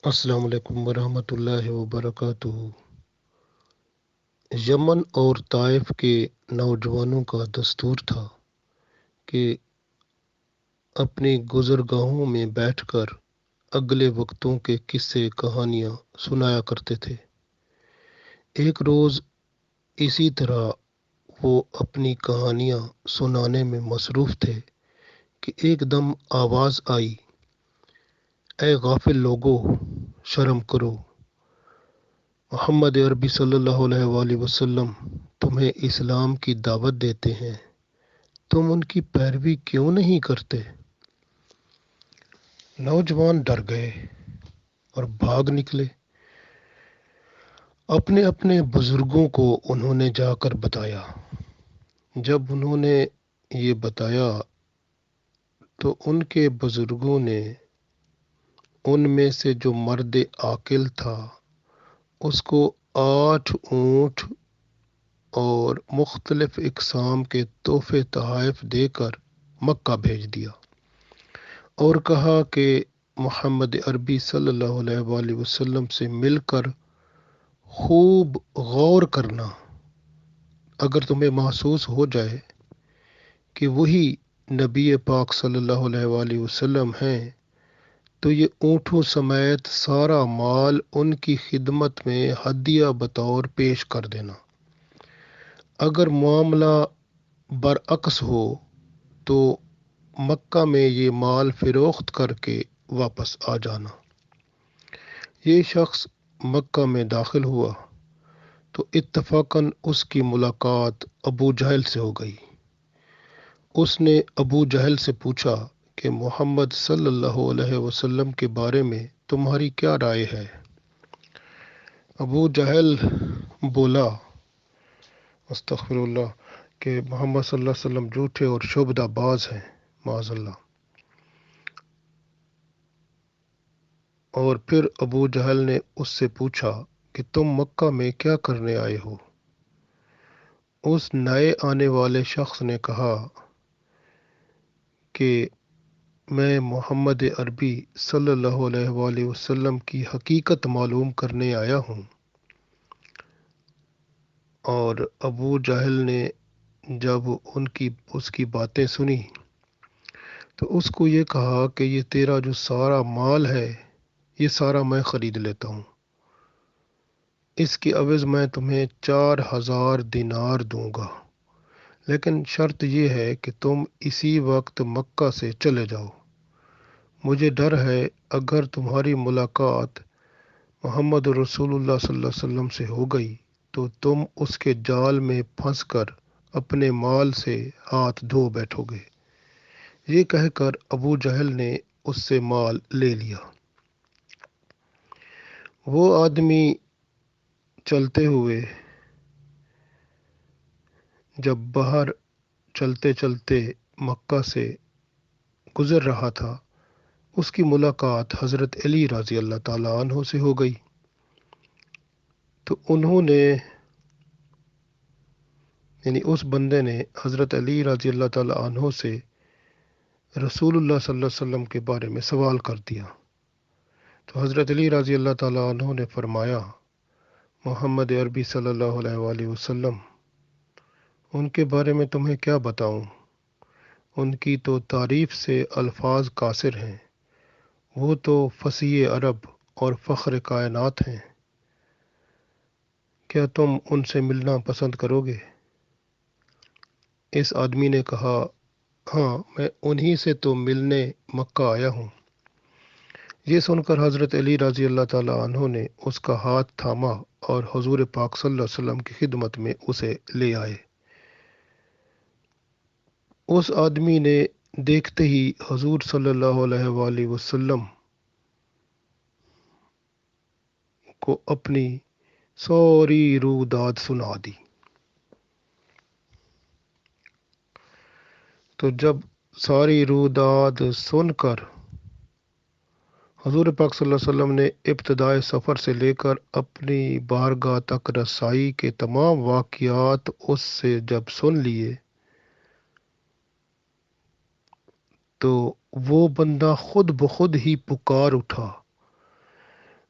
السلام علیکم ورحمۃ اللہ وبرکاتہ۔ یمن اور طائف کے نوجوانوں کا دستور تھا کہ اپنی گزرگاہوں میں بیٹھ کر اگلے وقتوں کے قصے کہانیاں سنایا کرتے تھے۔ ایک روز اسی طرح وہ اپنی کہانیاں سنانے میں مصروف تھے کہ ایک دم آواز آئی، اے غافل لوگو، شرم کرو، محمد عربی صلی اللہ علیہ وآلہ وسلم تمہیں اسلام کی دعوت دیتے ہیں، تم ان کی پیروی کیوں نہیں کرتے؟ نوجوان ڈر گئے اور بھاگ نکلے۔ اپنے اپنے بزرگوں کو انہوں نے جا کر بتایا۔ جب انہوں نے یہ بتایا تو ان کے بزرگوں نے ان میں سے جو مرد عاقل تھا اس کو 8 اونٹ اور مختلف اقسام کے تحفے تحائف دے کر مکہ بھیج دیا اور کہا کہ محمد عربی صلی اللہ علیہ وآلہ وسلم سے مل کر خوب غور کرنا۔ اگر تمہیں محسوس ہو جائے کہ وہی نبی پاک صلی اللہ علیہ وآلہ وسلم ہیں تو یہ اونٹوں سمیت سارا مال ان کی خدمت میں ہدیہ بطور پیش کر دینا۔ اگر معاملہ برعکس ہو تو مکہ میں یہ مال فروخت کر کے واپس آ جانا۔ یہ شخص مکہ میں داخل ہوا تو اتفاقاً اس کی ملاقات ابو جہل سے ہو گئی۔ اس نے ابو جہل سے پوچھا کہ محمد صلی اللہ علیہ وسلم کے بارے میں تمہاری کیا رائے ہے؟ ابو جہل بولا، استغفر اللہ، کہ محمد صلی اللہ علیہ وسلم جھوٹے اور شعبدہ باز ہیں، معاذ اللہ۔ اور پھر ابو جہل نے اس سے پوچھا کہ تم مکہ میں کیا کرنے آئے ہو؟ اس نئے آنے والے شخص نے کہا کہ میں محمد عربی صلی اللہ علیہ وآلہ وسلم کی حقیقت معلوم کرنے آیا ہوں۔ اور ابو جہل نے جب اس کی باتیں سنی تو اس کو یہ کہا کہ یہ تیرا جو سارا مال ہے یہ سارا میں خرید لیتا ہوں، اس کی عوض میں تمہیں 4000 دینار دوں گا، لیکن شرط یہ ہے کہ تم اسی وقت مکہ سے چلے جاؤ۔ مجھے ڈر ہے اگر تمہاری ملاقات محمد رسول اللہ صلی اللہ علیہ وسلم سے ہو گئی تو تم اس کے جال میں پھنس کر اپنے مال سے ہاتھ دھو بیٹھو گے۔ یہ کہہ کر ابو جہل نے اس سے مال لے لیا۔ وہ آدمی چلتے ہوئے جب باہر چلتے چلتے مکہ سے گزر رہا تھا، اس کی ملاقات حضرت علی رضی اللہ تعالیٰ عنہ سے ہو گئی۔ تو انہوں نے اس بندے نے حضرت علی رضی اللہ تعالیٰ عنہ سے رسول اللہ صلی اللہ علیہ وسلم کے بارے میں سوال کر دیا۔ تو حضرت علی رضی اللہ تعالیٰ عنہ نے فرمایا، محمد عربی صلی اللہ علیہ وآلہ وسلم، ان کے بارے میں تمہیں کیا بتاؤں؟ ان کی تو تعریف سے الفاظ قاصر ہیں، وہ تو فصیح عرب اور فخر کائنات ہیں، کیا تم ان سے ملنا پسند کرو گے؟ اس آدمی نے کہا، ہاں، میں انہی سے تو ملنے مکہ آیا ہوں۔ یہ سن کر حضرت علی رضی اللہ تعالیٰ عنہ نے اس کا ہاتھ تھاما اور حضور پاک صلی اللہ علیہ وسلم کی خدمت میں اسے لے آئے۔ اس آدمی نے دیکھتے ہی حضور صلی اللہ علیہ وآلہ وسلم کو اپنی ساری روداد سنا دی۔ تو جب ساری روداد سن کر حضور پاک صلی اللہ علیہ وسلم نے ابتدائے سفر سے لے کر اپنی بارگاہ تک رسائی کے تمام واقعات اس سے جب سن لیے تو وہ بندہ خود بخود ہی پکار اٹھا،